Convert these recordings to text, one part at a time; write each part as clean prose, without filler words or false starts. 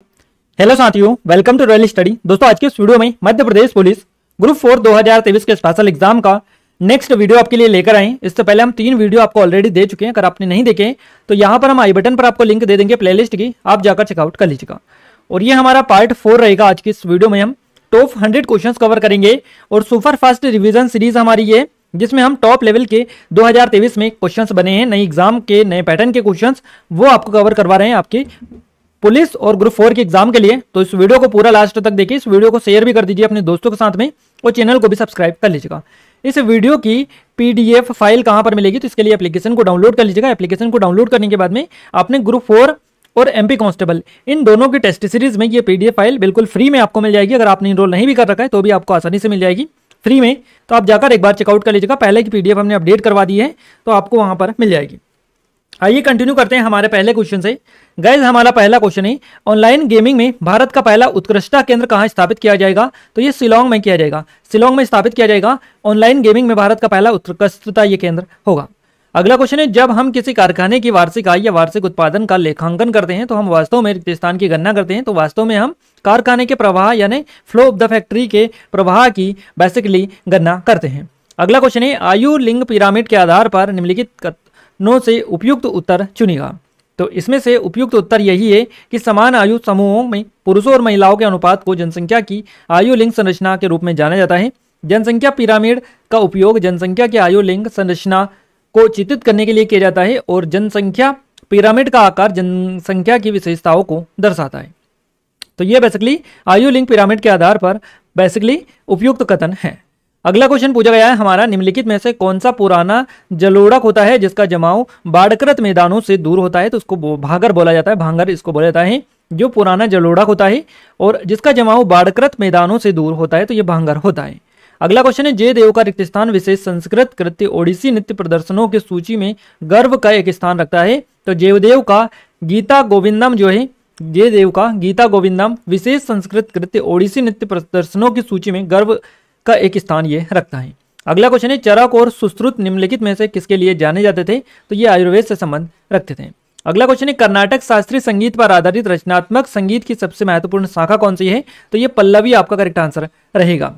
Hello साथियों, welcome to royal study. दोस्तों, आज के इस वीडियो में मध्य प्रदेश पुलिस ग्रुप 4 2023 के स्पेशल एग्जाम का नेक्स्ट वीडियो आपके लिए लेकर आए। इससे पहले हम 3 वीडियो आपको ऑलरेडी दे चुके हैं। अगर आपने नहीं देखे तो यहाँ पर हम आई बटन पर आपको लिंक दे देंगे प्लेलिस्ट की, आप जाकर चेकआउट कर लीजिएगा। और ये हमारा पार्ट 4 रहेगा। आज की इस वीडियो में हम टॉप 100 क्वेश्चन कवर करेंगे और सुपर फास्ट रिविजन सीरीज हमारी ये, जिसमें हम टॉप लेवल के 2023 में क्वेश्चंस बने हैं, नई एग्जाम के नए पैटर्न के क्वेश्चंस, वो आपको कवर करवा रहे हैं आपके पुलिस और ग्रुप 4 के एग्जाम के लिए। तो इस वीडियो को पूरा लास्ट तक देखिए, इस वीडियो को शेयर भी कर दीजिए अपने दोस्तों के साथ में और चैनल को भी सब्सक्राइब कर लीजिएगा। इस वीडियो की पीडीएफ फाइल कहां पर मिलेगी, तो इसके लिए एप्लीकेशन को डाउनलोड कर लीजिएगा। एप्लीकेशन को डाउनलोड करने के बाद में आपने ग्रुप 4 और एमपी कांस्टेबल इन दोनों की टेस्ट सीरीज में ये पीडीएफ फाइल बिल्कुल फ्री में आपको मिल जाएगी। अगर आपने इनरोल नहीं भी कर रखा है तो भी आपको आसानी से मिल जाएगी फ्री में। तो आप जाकर एक बार चेकआउट कर लीजिएगा। पहले की पीडीएफ हमने अपडेट करवा दी है तो आपको वहां पर मिल जाएगी। आइए कंटिन्यू करते हैं हमारे पहले क्वेश्चन से। गाइस, हमारा पहला क्वेश्चन है, ऑनलाइन गेमिंग में भारत का पहला उत्कृष्टता केंद्र कहां स्थापित किया जाएगा? तो ये शिलोंग में किया जाएगा। शिलोंग में स्थापित किया जाएगा। ऑनलाइन गेमिंग में भारत का पहला उत्कृष्टता ये केंद्र होगा। अगला क्वेश्चन है, जब हम किसी कारखाने की वार्षिक आय या वार्षिक उत्पादन का लेखांकन करते हैं तो हम वास्तव में रिक्त स्थान की गणना करते हैं। तो वास्तव में हम कारखाने के प्रवाह यानी फ्लो ऑफ द फैक्ट्री के प्रवाह की बेसिकली गणना करते हैं। अगला क्वेश्चन है, आयु लिंग पिरामिड के आधार पर निम्नलिखित नो से उपयुक्त उत्तर चुनेगा। तो इसमें से उपयुक्त उत्तर यही है कि समान आयु समूहों में पुरुषों और महिलाओं के अनुपात को जनसंख्या की आयु लिंग संरचना के रूप में जाना जाता है। जनसंख्या पिरामिड का उपयोग जनसंख्या की आयु लिंग संरचना को चित्रित करने के लिए किया जाता है और जनसंख्या पिरामिड का आकार जनसंख्या की विशेषताओं को दर्शाता है। तो ये बेसिकली आयु लिंग पिरामिड के आधार पर बेसिकली उपयुक्त कथन है। अगला क्वेश्चन पूछा गया है हमारा, निम्नलिखित में से कौन सा पुराना जलोढ़क होता है जिसका जमाव बाढ़कृत मैदानों से दूर होता है? तो उसको भांगर बोला जाता है। भांगर इसको बोला जाता है जो पुराना जलोढ़क होता है और जिसका जमाव बाढ़कृत मैदानों से दूर होता है, तो ये भांगर होता है। अगला क्वेश्चन है, जयदेव का रिक्त स्थान विशेष संस्कृत कृत्य ओडिसी नृत्य प्रदर्शनों की सूची में गर्व का एक स्थान रखता है। तो जयदेव का गीता गोविंदम जो है, जयदेव का गीता गोविंदम विशेष संस्कृत कृत्य ओडिसी नृत्य प्रदर्शनों की सूची में गर्व का एक स्थान ये रखता है। अगला क्वेश्चन है, चरक और सुश्रुत निम्नलिखित में से किसके लिए जाने जाते थे? तो ये आयुर्वेद से संबंध रखते थे। अगला क्वेश्चन है, कर्नाटक शास्त्रीय संगीत पर आधारित रचनात्मक संगीत की सबसे महत्वपूर्ण शाखा कौन सी है? तो ये पल्लवी आपका करेक्ट आंसर रहेगा।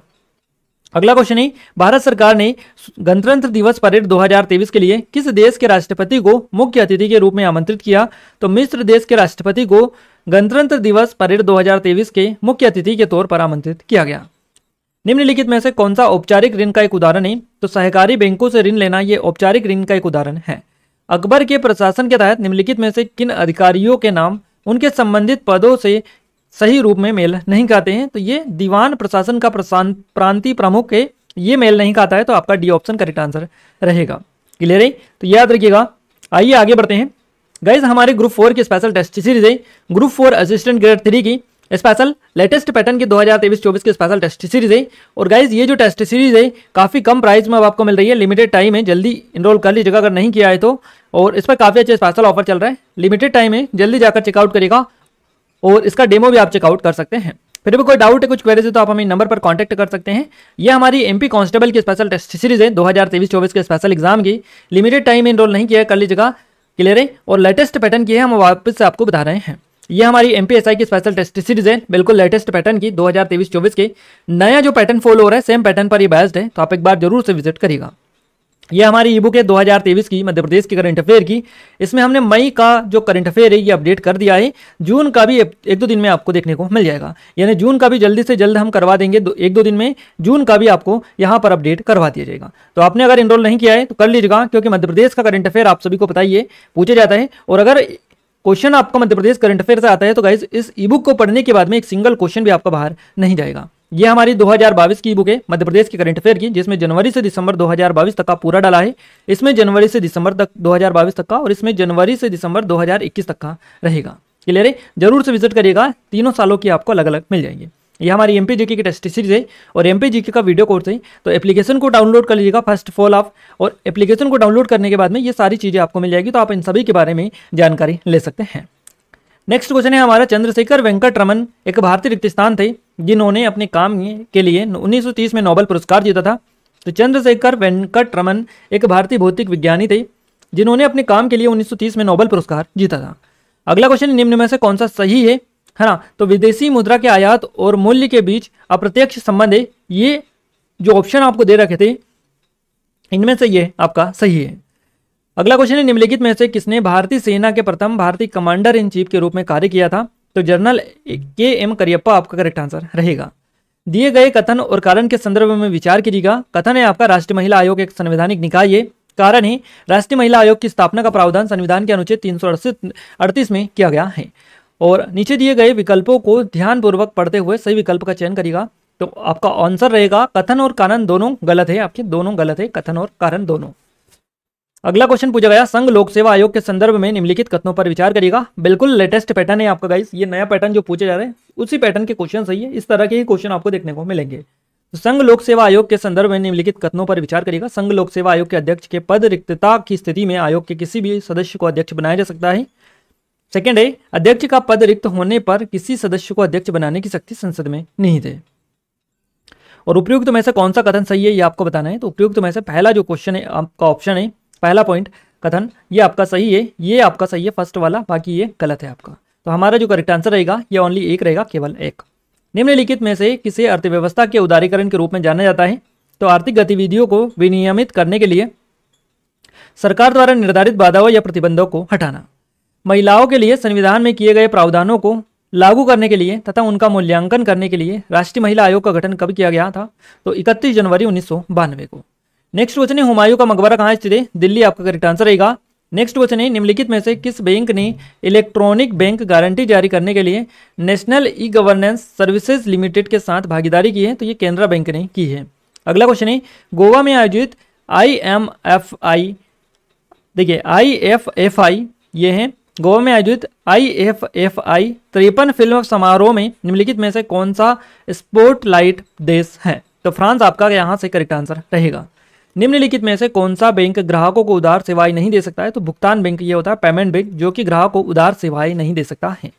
अगला क्वेश्चन है, भारत सरकार ने गणतंत्र दिवस परेड 2023 के लिए किस देश के राष्ट्रपति को मुख्य अतिथि के रूप में आमंत्रित किया? तो मिस्र देश के राष्ट्रपति को गणतंत्र दिवस परेड 2023 के मुख्य अतिथि के तौर पर आमंत्रित किया गया। निम्नलिखित में से कौन सा औपचारिक ऋण का एक उदाहरण है? तो सहकारी बैंकों से ऋण लेना ये औपचारिक ऋण का एक उदाहरण है। अकबर के प्रशासन के तहत निम्नलिखित में से किन अधिकारियों के नाम उनके संबंधित पदों से सही रूप में मेल नहीं खाते हैं? तो ये दीवान प्रशासन का प्रांतीय प्रमुख है, ये मेल नहीं खाता है। तो आपका डी ऑप्शन करेक्ट आंसर रहेगा। क्लियर है? तो याद रखिएगा। आइए आगे बढ़ते हैं। गाइज, हमारे ग्रुप 4 की स्पेशल टेस्ट सीरीज है, ग्रुप 4 असिस्टेंट ग्रेड 3 की स्पेशल लेटेस्ट पैटर्न की 2023-24 की स्पेशल टेस्ट सीरीज है। और गाइज, ये जो टेस्ट सीरीज है काफ़ी कम प्राइस में अब आपको मिल रही है। लिमिटेड टाइम है, जल्दी इनरोल कर लीजिएगा अगर नहीं किया है तो। और इस पर काफ़ी अच्छे स्पेशल ऑफर चल रहा है। लिमिटेड टाइम है, जल्दी जाकर चेकआउट करिएगा और इसका डेमो भी आप चेकआउट कर सकते हैं। फिर भी कोई डाउट है, कुछ क्वेरीज है तो आप हमें नंबर पर कांटेक्ट कर सकते हैं। ये हमारी एमपी कांस्टेबल की स्पेशल टेस्ट सीरीज है 2023-24 के स्पेशल एग्जाम की। लिमिटेड टाइम में इनरोल नहीं किया है, कर लीजिएगा। क्लियर है? और लेटेस्ट पैटर्न की है, हम वापस से आपको बता रहे हैं। ये हमारी एमपीएसआई की स्पेशल टेस्ट सीरीज है, बिल्कुल लेटेस्ट पैटर्न की 2023-24 के। नया जो पैटर्न फॉलो हो रहा है सेम पैटर्न पर ये बेस्ड है, तो आप एक बार जरूर से विजिट करिएगा। ये हमारी ई बुक है 2023 की मध्य प्रदेश की करंट अफेयर की। इसमें हमने मई का जो करंट अफेयर है ये अपडेट कर दिया है। जून का भी एक दो दिन में आपको देखने को मिल जाएगा, यानी जून का भी जल्दी से जल्द हम करवा देंगे। एक दो दिन में जून का भी आपको यहाँ पर अपडेट करवा दिया जाएगा। तो आपने अगर इनरोल नहीं किया है तो कर लीजिएगा, क्योंकि मध्य प्रदेश का करंट अफेयर आप सभी को पता ही है पूछा जाता है। और अगर क्वेश्चन आपका मध्य प्रदेश करंट अफेयर से आता है तो गाइस, इस ई बुक को पढ़ने के बाद में एक सिंगल क्वेश्चन भी आपका बाहर नहीं जाएगा। ये हमारी 2022 की ई बुक है मध्य प्रदेश की करंट अफेयर की, जिसमें जनवरी से दिसंबर 2022 तक का पूरा डाला है। इसमें जनवरी से दिसंबर तक 2022 तक का और इसमें जनवरी से दिसंबर 2021 तक का रहेगा। क्लियर है? जरूर से विजिट करिएगा, तीनों सालों की आपको अलग अलग मिल जाएंगे। ये हमारी एमपी जीके की टेस्ट सीरीज है और एमपी जीके का वीडियो कोर्स है। तो एप्लीकेशन को डाउनलोड कर लीजिएगा फर्स्ट ऑफ ऑल आप, और एप्लीकेशन को डाउनलोड करने के बाद में ये सारी चीज़ें आपको मिल जाएगी। तो आप इन सभी के बारे में जानकारी ले सकते हैं। नेक्स्ट क्वेश्चन है हमारा, चंद्रशेखर वेंकट रमन एक भारतीय रिक्त स्थान थे जिन्होंने अपने काम के लिए 1930 में नोबेल पुरस्कार जीता था। तो चंद्रशेखर वेंकट रमन एक भारतीय भौतिक विज्ञानी थे जिन्होंने अपने काम के लिए 1930 में नोबेल पुरस्कार जीता था। अगला क्वेश्चन, निम्न में से कौन सा सही है? है ना। तो विदेशी मुद्रा के आयात और मूल्य के बीच अप्रत्यक्ष संबंध है। ये जो ऑप्शन आपको दे रखे थे इनमें से ये आपका सही है। अगला क्वेश्चन है, निम्नलिखित में से किसने भारतीय सेना के प्रथम भारतीय कमांडर इन चीफ के रूप में कार्य किया था? तो जनरल के.एम. करियप्पा आपका करेक्ट आंसर रहेगा। दिए गए कथन और कारण के संदर्भ में विचार कीजिएगा। कथन है आपका राष्ट्रीय महिला आयोग एक संवैधानिक निकाय है। कारण है राष्ट्रीय महिला आयोग की स्थापना का प्रावधान संविधान के अनुच्छेद 338 में किया गया है। और नीचे दिए गए विकल्पों को ध्यानपूर्वक पढ़ते हुए सही विकल्प का चयन करिएगा। तो आपका आंसर रहेगा कथन और कारण दोनों गलत है, आपके दोनों गलत है, कथन और कारण दोनों। अगला क्वेश्चन पूछा गया, संघ लोक सेवा आयोग के संदर्भ में निम्नलिखित कथनों पर विचार करिएगा। बिल्कुल लेटेस्ट पैटर्न है आपका गाइस, ये नया पैटर्न जो पूछे जा रहे हैं उसी पैटर्न के क्वेश्चन सही है। इस तरह के ही क्वेश्चन आपको देखने को मिलेंगे। तो संघ लोक सेवा आयोग के संदर्भ में निम्नलिखित कथनों पर विचार करिएगा। संघ लोक सेवा आयोग के अध्यक्ष के पद रिक्तता की स्थिति में आयोग के किसी भी सदस्य को अध्यक्ष बनाया जा सकता है। सेकेंड है, अध्यक्ष का पद रिक्त होने पर किसी सदस्य को अध्यक्ष बनाने की शक्ति संसद में निहित है। और उपयुक्त में से कौन सा कथन सही है ये आपको बताना है। तो उपयुक्त में से पहला जो क्वेश्चन है आपका ऑप्शन है, पहला पॉइंट कथन, ये आपका सही है, ये आपका सही है फर्स्ट वाला, बाकी ये गलत है आपका। तो हमारा जो करेक्ट आंसर रहेगा ये ओनली एक रहेगा, केवल एक। निम्नलिखित में से किसे अर्थव्यवस्था के उदारीकरण के रूप में जाना जाता है? तो आर्थिक गतिविधियों को विनियमित करने के लिए सरकार द्वारा निर्धारित बाधाओं या प्रतिबंधों को हटाना, महिलाओं के लिए संविधान में किए गए प्रावधानों को लागू करने के लिए तथा उनका मूल्यांकन करने के लिए राष्ट्रीय महिला आयोग का गठन कब किया गया था? तो 31 जनवरी 1992 को। नेक्स्ट क्वेश्चन है, हुमायूं का मकबरा कहाँ स्थित है? दिल्ली आपका करेक्ट आंसर रहेगा। नेक्स्ट क्वेश्चन है, निम्नलिखित में से किस बैंक ने इलेक्ट्रॉनिक बैंक गारंटी जारी करने के लिए national e governance services limited के साथ भागीदारी की है? तो ये केनरा बैंक ने की है। अगला क्वेश्चन है, गोवा में आयोजित IMFI, देखिए IFFI ये है, गोवा में आयोजित IFFI 53 फिल्म समारोह में निम्नलिखित में से कौन सा स्पॉटलाइट देश है? तो फ्रांस आपका यहाँ से करेक्ट आंसर रहेगा। निम्नलिखित में से कौन सा बैंक ग्राहकों को उदार सेवाएं नहीं दे सकता है? तो भुगतान बैंक ये होता है, पेमेंट बैंक, जो कि ग्राहक को उदार सेवाएं नहीं दे सकता है।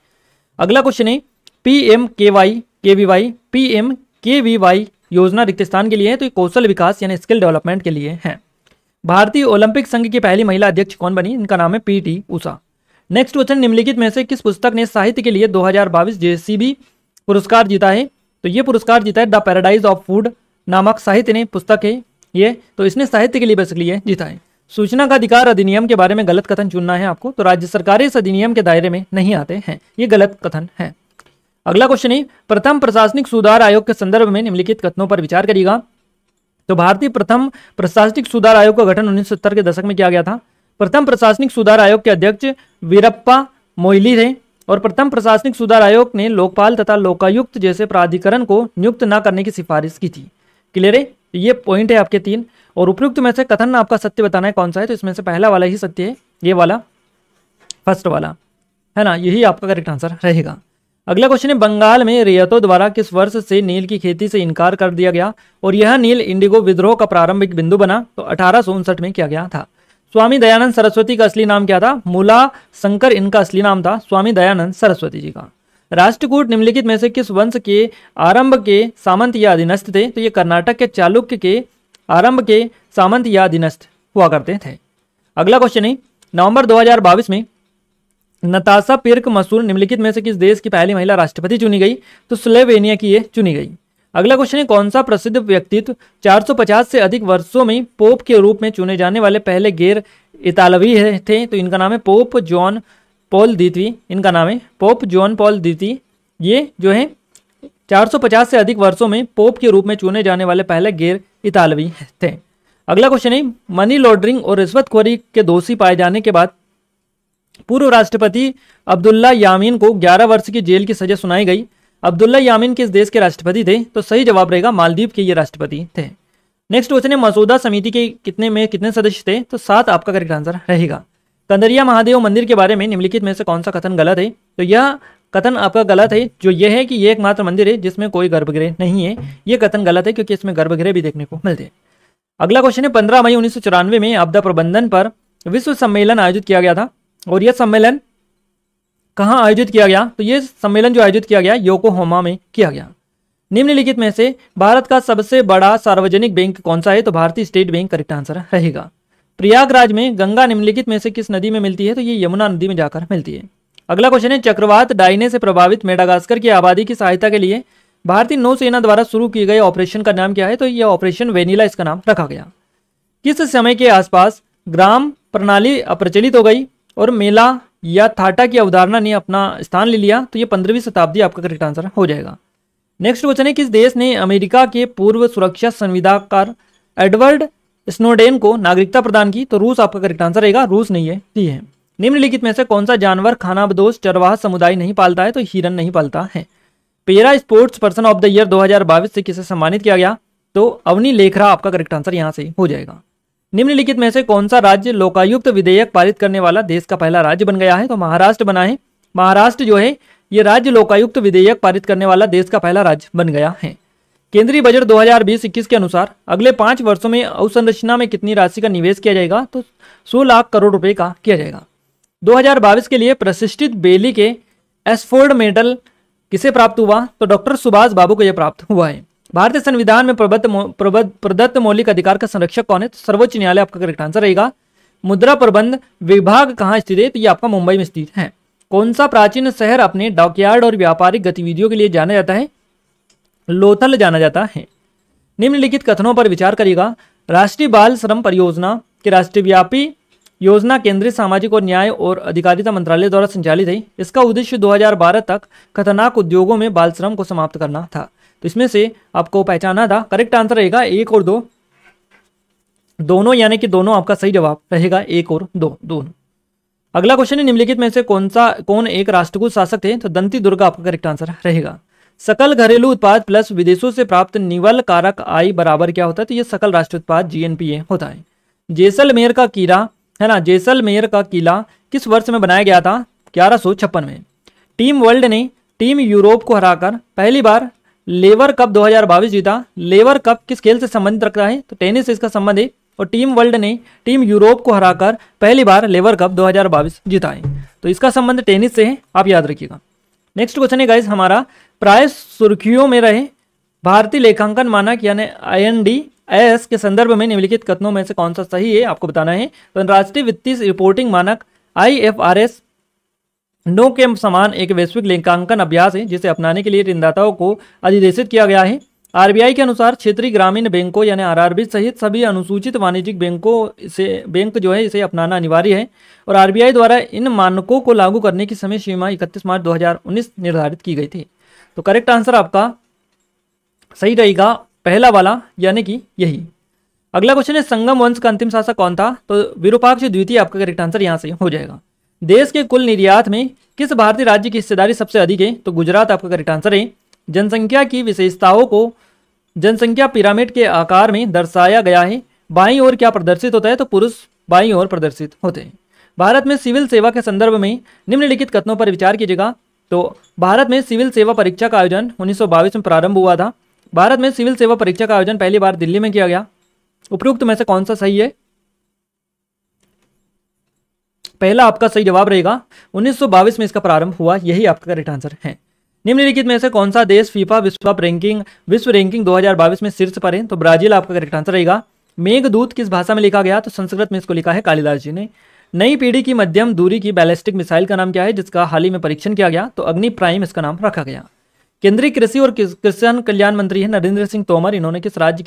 अगला क्वेश्चन है, PMKVY योजना रिक्त स्थान के लिए है? तो ये कौशल विकास यानी स्किल डेवलपमेंट के लिए है। भारतीय ओलंपिक संघ की पहली महिला अध्यक्ष कौन बनी? इनका नाम है PT उषा। नेक्स्ट क्वेश्चन, निम्नलिखित में से किस पुस्तक ने साहित्य के लिए 2022 JCB पुरस्कार जीता है? तो ये पुरस्कार जीता है द पैराडाइज ऑफ फूड नामक साहित्य ने पुस्तक है ये, तो इसने साहित्य के लिए बेसिकली ये जीता है। सूचना का अधिकार अधिनियम के बारे में गलत कथन चुनना है आपको। तो राज्य सरकारें इस अधिनियम के दायरे में नहीं आते हैं, ये गलत कथन है। अगला क्वेश्चन है, प्रथम प्रशासनिक सुधार आयोग के संदर्भ में निम्नलिखित कथनों पर विचार करिएगा। तो भारतीय प्रथम प्रशासनिक सुधार आयोग का गठन 1970 के दशक में किया गया था। प्रथम प्रशासनिक सुधार आयोग के अध्यक्ष वीरप्पा मोइली थे और प्रथम प्रशासनिक सुधार आयोग ने लोकपाल तथा लोकायुक्त जैसे प्राधिकरण को नियुक्त न करने की सिफारिश की थी। क्लियर है? ये पॉइंट है आपके 3। और उपयुक्त में से कथन आपका सत्य बताना है कौन सा है? तो इसमें से पहला वाला ही सत्य है, ये वाला फर्स्ट वाला है ना, यही आपका करेक्ट आंसर रहेगा। अगला क्वेश्चन है, बंगाल में रियातों द्वारा किस वर्ष से नील की खेती से इनकार कर दिया गया और यह नील इंडिगो विद्रोह का प्रारंभिक बिंदु बना? तो 1859 में किया गया था। स्वामी दयानंद सरस्वती का असली नाम क्या था? मूला शंकर इनका असली नाम था, स्वामी दयानंद सरस्वती जी का। राष्ट्रकूट निम्नलिखित में से किस वंश के आरंभ के सामंत या अधीनस्थ थे? तो ये कर्नाटक के चालुक्य के आरंभ के सामंत या अधीनस्थ हुआ करते थे। अगला क्वेश्चन है, नवंबर 2022 में नताशा पिर्क मसूर निम्नलिखित में से किस देश की पहली महिला राष्ट्रपति चुनी गई? तो स्लोवेनिया की ये चुनी गई। अगला क्वेश्चन है, कौन सा प्रसिद्ध व्यक्तित्व 450 से अधिक वर्षों में पोप के रूप में चुने जाने वाले पहले गैर इतालवी थे? तो इनका नाम है पोप जॉन पॉल द्वितीय, इनका नाम है पोप जॉन पॉल द्वितीय। ये जो है 450 से अधिक वर्षों में पोप के रूप में चुने जाने वाले पहले गैर इतालवी थे। अगला क्वेश्चन है, मनी लॉन्ड्रिंग और रिश्वतखोरी के दोषी पाए जाने के बाद पूर्व राष्ट्रपति अब्दुल्ला यामीन को 11 वर्ष की जेल की सजा सुनाई गई। अब्दुल्ला यामीन किस देश के राष्ट्रपति थे? तो सही जवाब रहेगा मालदीव के ये राष्ट्रपति थे। नेक्स्ट क्वेश्चन है, मसूदा समिति के कितने सदस्य थे? तो 7 आपका करेक्ट आंसर रहेगा। कंदरिया महादेव मंदिर के बारे में निम्नलिखित में से कौन सा कथन गलत है? तो यह कथन आपका गलत है, जो यह है कि यह एकमात्र मंदिर है जिसमें कोई गर्भगृह नहीं है। यह कथन गलत है क्योंकि इसमें गर्भगृह भी देखने को मिलते हैं। अगला क्वेश्चन है, 15 मई 1994 में आपदा प्रबंधन पर विश्व सम्मेलन आयोजित किया गया था और यह सम्मेलन कहाँ आयोजित किया गया? तो यह सम्मेलन जो आयोजित किया गया योकोहामा में किया गया। निम्नलिखित में से भारत का सबसे बड़ा सार्वजनिक बैंक कौन सा है? तो भारतीय स्टेट बैंक करेक्ट आंसर रहेगा। प्रयागराज में गंगा निम्नलिखित में से किस नदी में मिलती है? तो ये यमुना नदी में जाकर मिलती है। अगला क्वेश्चन है, चक्रवात डायने से प्रभावित मेडागास्कर की आबादी की सहायता के लिए भारतीय नौसेना द्वारा शुरू किए गए ऑपरेशन का नाम क्या है? तो यह ऑपरेशन वेनिला इसका नाम रखा गया। किस समय के आसपास ग्राम प्रणाली अप्रचलित हो गई और मेला या थाटा की अवधारणा ने अपना स्थान ले लिया? तो ये 15वीं शताब्दी आपका करेक्ट आंसर हो जाएगा। नेक्स्ट क्वेश्चन है, किस देश ने अमेरिका के पूर्व सुरक्षा संविदाकार एडवर्ड स्नोडेन को नागरिकता प्रदान की? तो रूस आपका करेक्ट आंसर रहेगा, रूस नहीं है, डी है। निम्नलिखित में से कौन सा जानवर खानाबदोश चरवाहा समुदाय नहीं पालता है? तो हिरन नहीं पालता है। पेरा sports person of the year 2022 से किसे सम्मानित किया गया? तो अवनी लेखरा आपका करेक्ट आंसर यहां से हो जाएगा। निम्नलिखित में से कौन सा राज्य लोकायुक्त विधेयक पारित करने वाला देश का पहला राज्य बन गया है? तो महाराष्ट्र बना है। महाराष्ट्र जो है ये राज्य लोकायुक्त विधेयक पारित करने वाला देश का पहला राज्य बन गया है। केंद्रीय बजट 2020-21 के अनुसार अगले 5 वर्षों में अवसंरचना में कितनी राशि का निवेश किया जाएगा? तो 100 लाख करोड़ रुपए का किया जाएगा। 2022 के लिए प्रतिष्ठित बेली के एसफोर्ड मेडल किसे प्राप्त हुआ? तो डॉक्टर सुभाष बाबू को यह प्राप्त हुआ है। भारतीय संविधान में प्रदत्त मौलिक अधिकार का संरक्षक कौन है? तो सर्वोच्च न्यायालय आपका करेक्ट आंसर रहेगा। मुद्रा प्रबंध विभाग कहाँ स्थित है? तो ये आपका मुंबई में स्थित है। कौन सा प्राचीन शहर अपने डॉकयार्ड और व्यापारिक गतिविधियों के लिए जाना जाता है? लोथल जाना जाता है। निम्नलिखित कथनों पर विचार करिएगा। राष्ट्रीय बाल श्रम परियोजना के राष्ट्रव्यापी योजना केंद्रीय सामाजिक और न्याय और अधिकारिता मंत्रालय द्वारा संचालित है। इसका उद्देश्य 2012 तक खतरनाक उद्योगों में बाल श्रम को समाप्त करना था। तो इसमें से आपको पहचाना था, करेक्ट आंसर रहेगा 1 और 2 दोनों, यानी कि दोनों आपका सही जवाब रहेगा, 1 और 2 दोनों। अगला क्वेश्चन है, निम्नलिखित में से कौन एक राष्ट्रकूट शासक थे? तो दंती दुर्गा आपका करेक्ट आंसर रहेगा। सकल घरेलू उत्पाद प्लस विदेशों से प्राप्त निवल कारक आय बराबर क्या होता है? तो ये सकल राष्ट्रीय उत्पाद GNPA होता है। जैसलमेर का किला है ना, जैसलमेर का किला किस वर्ष में बनाया गया था? 1156 में। टीम वर्ल्ड ने टीम यूरोप को हराकर पहली बार लेवर कप 2022 जीता। लेवर कप किस खेल से संबंधित रखता है? तो टेनिस से इसका संबंध है। और टीम वर्ल्ड ने टीम यूरोप को हराकर पहली बार लेवर कप 2022 जीता है। तो इसका संबंध टेनिस से है, आप याद रखिएगा। नेक्स्ट क्वेश्चन है गाइस हमारा, प्राय सुर्खियों में रहे भारतीय लेखांकन मानक यानी INDAS के संदर्भ में निम्नलिखित कथनों में से कौन सा सही है? आपको बताना है। तो राष्ट्रीय वित्तीय रिपोर्टिंग मानक IFRS 9 के समान एक वैश्विक लेखांकन अभ्यास है जिसे अपनाने के लिए ऋणदाताओं को अधिदेशित किया गया है। RBI के अनुसार क्षेत्रीय ग्रामीण बैंकों यानी RRB सहित सभी अनुसूचित वाणिज्यिक बैंकों से बैंक जो है इसे अपनाना अनिवार्य है। और RBI द्वारा इन मानकों को लागू करने की समय सीमा 31 मार्च 2019 निर्धारित की गई थी। तो करेक्ट आंसर आपका सही रहेगा पहला वाला, यानी कि यही। अगला क्वेश्चन है, संगम वंश का अंतिम शासक कौन था? तो विरूपाक्ष द्वितीय आपका करेक्ट आंसर यहां से हो जाएगा। देश के कुल निर्यात में किस भारतीय राज्य की हिस्सेदारी सबसे अधिक है? तो गुजरात आपका करेक्ट आंसर है। जनसंख्या की विशेषताओं को जनसंख्या पिरामिड के आकार में दर्शाया गया है। बाईं ओर क्या प्रदर्शित होता है? तो पुरुष बाईं ओर प्रदर्शित होते हैं। भारत में सिविल सेवा के संदर्भ में निम्नलिखित कथनों पर विचार कीजिएगा। तो भारत में सिविल सेवा परीक्षा का आयोजन 1922 में प्रारंभ हुआ था। भारत में सिविल सेवा परीक्षा का आयोजन पहली बार दिल्ली में किया गया। उपयुक्त में से कौन सा सही है? पहला आपका सही जवाब रहेगा, 1922 में इसका प्रारंभ हुआ, यही आपका करेक्ट आंसर है। निम्नलिखित में से कौन सा देश फीफा विश्व रैंकिंग 2022 में शीर्ष पर है? तो ब्राजील आपका करेक्ट आंसर रहेगा। मेघदूत किस भाषा में लिखा गया? तो संस्कृत में इसको लिखा है कालिदास जी ने। नई पीढ़ी की मध्यम दूरी की बैलिस्टिक मिसाइल का नाम क्या है जिसका हाल ही में परीक्षण किया गया? तो अग्नि प्राइम इसका नाम रखा गया। केंद्रीय कृषि और किसान कल्याण मंत्री है नरेंद्र सिंह तोमर। इन्होंने किस राज्य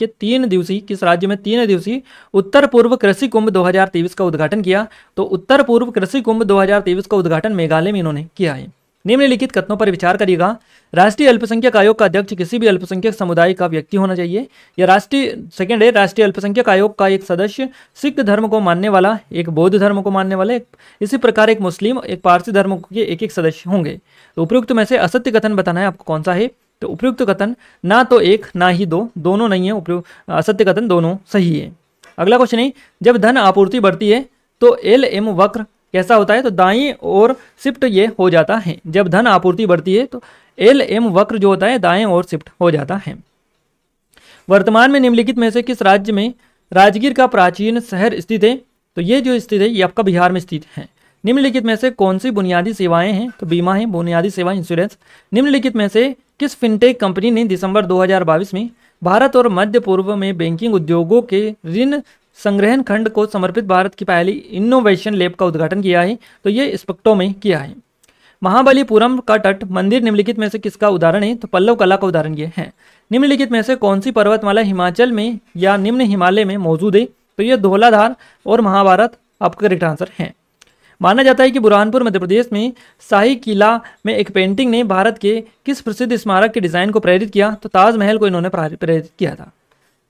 में 3 दिवसीय उत्तर पूर्व कृषि कुंभ 2023 का उद्घाटन किया? तो उत्तर पूर्व कृषि कुंभ 2023 का उद्घाटन मेघालय में इन्होंने किया है। निम्नलिखित कथनों पर विचार करिएगा। राष्ट्रीय अल्पसंख्यक आयोग का अध्यक्ष किसी भी अल्पसंख्यक समुदाय का व्यक्ति होना चाहिए। या राष्ट्रीय अल्पसंख्यक आयोग का एक सदस्य सिख धर्म को मानने वाला, एक बौद्ध धर्म को मानने वाला, इसी प्रकार एक मुस्लिम, एक पारसी धर्म के एक सदस्य होंगे। तो उपयुक्त में से असत्य कथन बताना है आपको कौन सा है? तो उपयुक्त कथन ना तो 1 ना ही 2 दोनों नहीं है, असत्य कथन दोनों सही है। अगला क्वेश्चन है, जब धन आपूर्ति बढ़ती है तो LM वक्र कैसा होता है? तो दाईं ओर शिफ्ट ये हो जाता है। जब धन आपूर्ति बढ़ती है तो LM वक्र जो होता है दाएं ओर शिफ्ट हो जाता है। वर्तमान में निम्नलिखित में से किस राज्य में राजगीर का प्राचीन शहर स्थित है? तो ये जो स्थित है ये आपका बिहार में स्थित है। निम्नलिखित में से कौन सी बुनियादी सेवाएं हैं? तो बीमा है, बुनियादी सेवा इंश्योरेंस। निम्नलिखित में से किस फिनटेक कंपनी ने दिसंबर 2022 में भारत और मध्य पूर्व में बैंकिंग उद्योगों के ऋण संग्रहण खंड को समर्पित भारत की पहली इनोवेशन लैब का उद्घाटन किया है? तो ये स्पेक्टो में किया है। महाबलीपुरम का तट मंदिर निम्नलिखित में से किसका उदाहरण है? तो पल्लव कला का उदाहरण ये है। निम्नलिखित में से कौन सी पर्वतमाला हिमाचल में या निम्न हिमालय में मौजूद है? तो ये धौलाधार और महाभारत आपका करेक्ट आंसर है। माना जाता है कि बुरहानपुर मध्य प्रदेश में शाही किला में एक पेंटिंग ने भारत के किस प्रसिद्ध स्मारक के डिजाइन को प्रेरित किया? तो ताजमहल को इन्होंने प्रेरित किया था।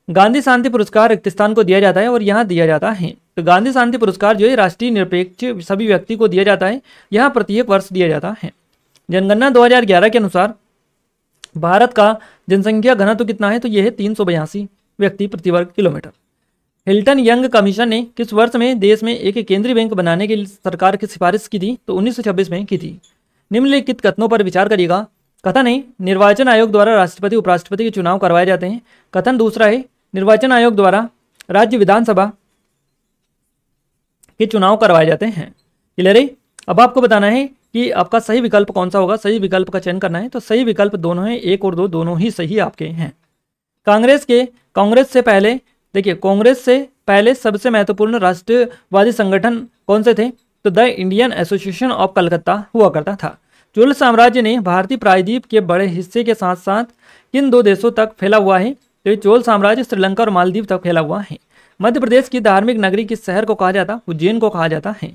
गांधी शांति पुरस्कार रिक्तिस्तान को दिया जाता है और यहाँ दिया जाता है। तो गांधी शांति पुरस्कार जो है राष्ट्रीय निरपेक्ष सभी व्यक्ति को दिया जाता है, यहाँ प्रत्येक वर्ष दिया जाता है। जनगणना 2011 के अनुसार भारत का जनसंख्या घनत्व कितना है? तो यह है 382 व्यक्ति प्रति वर्ग किलोमीटर। हिल्टन यंग कमीशन ने किस वर्ष में देश में एक केंद्रीय बैंक बनाने की सरकार की सिफारिश की थी? तो 1926 में की थी। निम्नलिखित कथनों पर विचार करिएगा। कथन है निर्वाचन आयोग द्वारा राष्ट्रपति उपराष्ट्रपति के चुनाव करवाए जाते हैं। कथन दूसरा है निर्वाचन आयोग द्वारा राज्य विधानसभा के चुनाव करवाए जाते हैं। क्लियर है? अब आपको बताना है कि आपका सही विकल्प कौन सा होगा। सही विकल्प का चयन करना है। तो सही विकल्प दोनों है, 1 और 2 दोनों ही सही आपके हैं। कांग्रेस से पहले देखिए, कांग्रेस से पहले सबसे महत्वपूर्ण राष्ट्रवादी संगठन कौन से थे? तो the Indian association of Calcutta हुआ करता था। चोल साम्राज्य ने भारतीय प्रायद्वीप के बड़े हिस्से के साथ साथ किन 2 देशों तक फैला हुआ है? तो ये चोल साम्राज्य श्रीलंका और मालदीव तक फैला हुआ है। मध्य प्रदेश की धार्मिक नगरी किस शहर को कहा जाता? उज्जैन को कहा जाता है।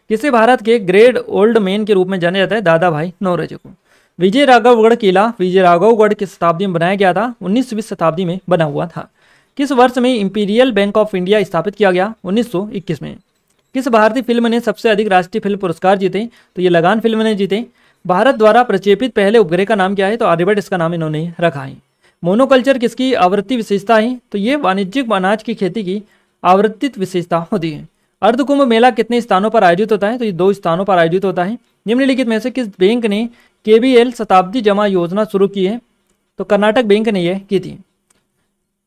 किसे भारत के ग्रेट ओल्ड मैन के रूप में जाना जाता है? दादा भाई नौरोजी को। विजय राघवगढ़ किला विजय राघवगढ़ किस शताब्दी में बनाया गया था? 19वीं शताब्दी में बना हुआ था। किस वर्ष में इंपीरियल बैंक ऑफ इंडिया स्थापित किया गया? 1921 में। किस भारतीय फिल्म ने सबसे अधिक राष्ट्रीय फिल्म पुरस्कार जीते? तो ये लगान फिल्म ने जीते। भारत द्वारा प्रक्षेपित पहले उपग्रह का नाम क्या है? तो आर्यभट्ट इसका नाम इन्होंने रखा है। मोनोकल्चर किसकी आवृत्ति विशेषता है? तो ये वाणिज्यिक अनाज की खेती की आवृत्तित विशेषता होती है। अर्धकुंभ मेला कितने स्थानों पर आयोजित होता है? तो ये 2 स्थानों पर आयोजित होता है। निम्नलिखित में से किस बैंक ने KBL शताब्दी जमा योजना शुरू की है? तो कर्नाटक बैंक ने यह की थी।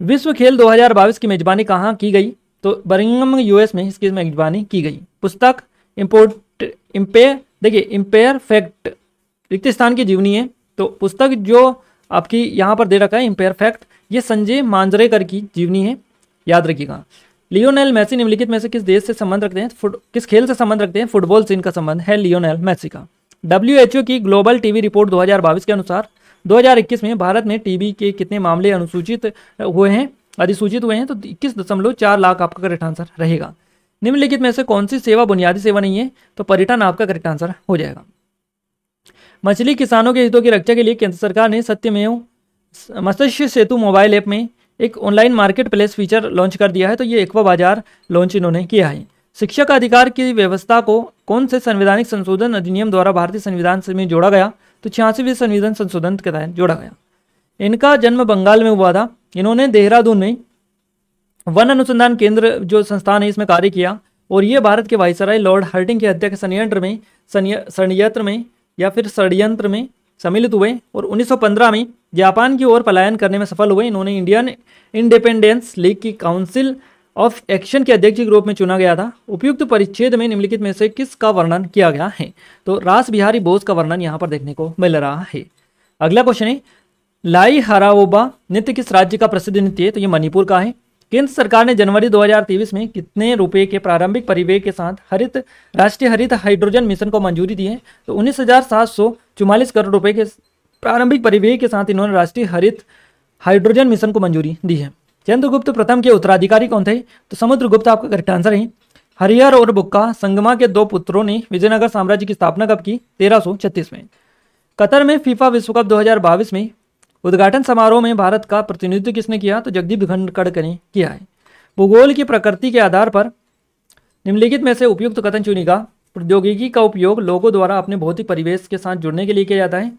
विश्व खेल 2022 की मेजबानी कहाँ की गई? तो बर्मिंघम US में इसकी मेजबानी की गई। पुस्तक इम्पेयर फैक्ट रिक्त स्थान की जीवनी है। तो पुस्तक जो आपकी यहाँ पर दे रखा है इम्पेयर फैक्ट, ये संजय मांजरेकर की जीवनी है, याद रखिएगा। लियोनेल मेसी निम्नलिखित में से किस देश से संबंध रखते हैं? किस खेल से संबंध रखते हैं? फुटबॉल से इनका संबंध है लियोनेल मेसी का। WHO की ग्लोबल टीबी रिपोर्ट 2022 के अनुसार 2021 में भारत में टीबी के कितने मामले अधिसूचित हुए हैं? तो 21.4 लाख आपका करेक्ट आंसर रहेगा। निम्नलिखित में से कौन सी सेवा बुनियादी सेवा नहीं है? तो पर्यटन आपका करेक्ट आंसर हो जाएगा। मछली किसानों के हितों की रक्षा के लिए केंद्र सरकार ने सत्यमेव मत्स्य सेतु मोबाइल ऐप में एक online market place feature launch कर दिया है। तो ये एक्वा बाजार लॉन्च इन्होंने किया है। शिक्षा का अधिकार की व्यवस्था को कौन से संवैधानिक संशोधन अधिनियम द्वारा भारतीय संविधान में जोड़ा गया? तो 86वें संविधान संशोधन के तहत जोड़ा गया। इनका जन्म बंगाल में हुआ था। इन्होंने देहरादून में वन अनुसंधान केंद्र जो संस्थान है इसमें कार्य किया और ये भारत के वायसराय लॉर्ड हर्टिंग की हत्या के षड्यंत्र में सम्मिलित हुए और 1915 में जापान की ओर पलायन करने में सफल हुए। इन्होंने इंडियन इंडिपेंडेंस लीग की काउंसिल ऑफ एक्शन के अध्यक्ष के रूप में चुना गया था। उपयुक्त परिच्छेद में निम्नलिखित में से किसका वर्णन किया गया है? तो रास बिहारी बोस का वर्णन यहाँ पर देखने को मिल रहा है। अगला क्वेश्चन है लाई हराओबा नृत्य किस राज्य का प्रसिद्ध नृत्य है? तो ये मणिपुर का है। केंद्र सरकार ने जनवरी 2023 में कितने रुपए के प्रारंभिक परिव्यय के साथ राष्ट्रीय हरित हाइड्रोजन मिशन को मंजूरी दी है? तो 19,744 करोड़ रुपए के प्रारंभिक परिव्यय के साथ इन्होंने राष्ट्रीय हरित हाइड्रोजन मिशन को मंजूरी दी है। चंद्रगुप्त प्रथम के उत्तराधिकारी कौन थे? तो समुद्रगुप्त आपका करेक्ट आंसर है। हरिहर और बुक्का संगमा के 2 पुत्रों ने विजयनगर साम्राज्य की स्थापना कब की? 1336 में। कतर में फीफा विश्व कप 2022 में उद्घाटन समारोह में भारत का प्रतिनिधित्व किसने किया? तो जगदीप धनखड़ ने किया है। भूगोल की प्रकृति के आधार पर निम्नलिखित में से उपयुक्त कथन चुनिएगा। प्रौद्योगिकी का उपयोग लोगों द्वारा अपने भौतिक परिवेश के साथ जुड़ने के लिए किया जाता है।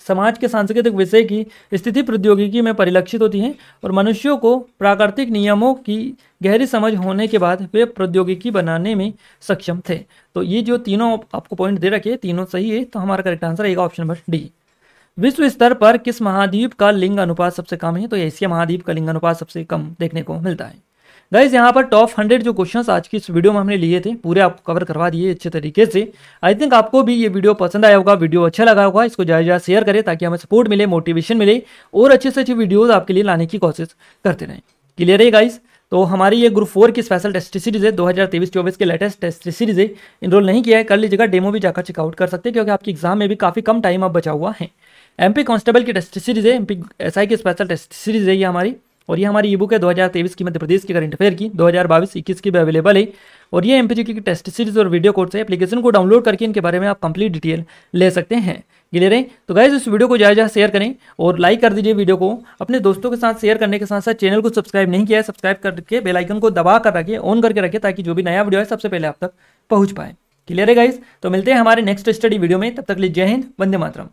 समाज के सांस्कृतिक विषय की स्थिति प्रौद्योगिकी में परिलक्षित होती है और मनुष्यों को प्राकृतिक नियमों की गहरी समझ होने के बाद वे प्रौद्योगिकी बनाने में सक्षम थे। तो ये जो तीनों आपको पॉइंट दे रखे तीनों सही है। तो हमारा करेक्ट आंसर रहेगा ऑप्शन नंबर डी। विश्व स्तर पर किस महाद्वीप का लिंग अनुपात सबसे कम है? तो एशिया महाद्वीप का लिंग अनुपात सबसे कम देखने को मिलता है। गाइस यहाँ पर टॉप 100 जो क्वेश्चंस आज की इस वीडियो में हमने लिए थे पूरे आपको कवर करवा दिए अच्छे तरीके से। आई थिंक आपको भी ये वीडियो पसंद आया होगा, वीडियो अच्छा लगा होगा। इसको ज़्यादा शेयर करें ताकि हमें सपोर्ट मिले, मोटिवेशन मिले और अच्छे से अच्छे वीडियोज़ आपके लिए लाने की कोशिश करते रहें। क्लियर है गाइस? तो हमारी ये ग्रुप 4 की स्पेशल टेस्ट सीरीज है, 2023-24 की लेटेस्ट टेस्ट सीरीज है। इनरोल नहीं किया है कर लीजिएगा, डेमो भी जाकर चेकआउट कर सकते हैं क्योंकि आपकी एग्जाम में भी काफ़ी कम टाइम अब बचा हुआ है। एमपी कांस्टेबल की टेस्ट सीरीज है, एमपी एसआई की स्पेशल टेस्ट सीरीज है ये हमारी, और ये हमारी ई बुक है 2023 की मध्य प्रदेश की करंट अफेयर की, 2022-21 की भी अवेलेबल है। और ये एमपीजीके की टेस्ट सीरीज और वीडियो कोर्स है, एप्लीकेशन को डाउनलोड करके इनके बारे में आप कंप्लीट डिटेल ले सकते हैं। क्लियर है? तो गाइस इस वीडियो को ज़्यादा शेयर करें और लाइक कर दीजिए वीडियो को। अपने दोस्तों के साथ शेयर करने के साथ साथ चैनल को सब्सक्राइब नहीं किया है, सब्सक्राइब करके बेल आइकन को दबा कर रखिए, ऑन करके रखिए, ताकि जो भी नया वीडियो है सबसे पहले आप तक पहुंच पाए। क्लियर है गाइस? तो मिलते हैं हमारे नेक्स्ट स्टडी वीडियो में, तब तक के लिए जय हिंद, वंदे मातरम।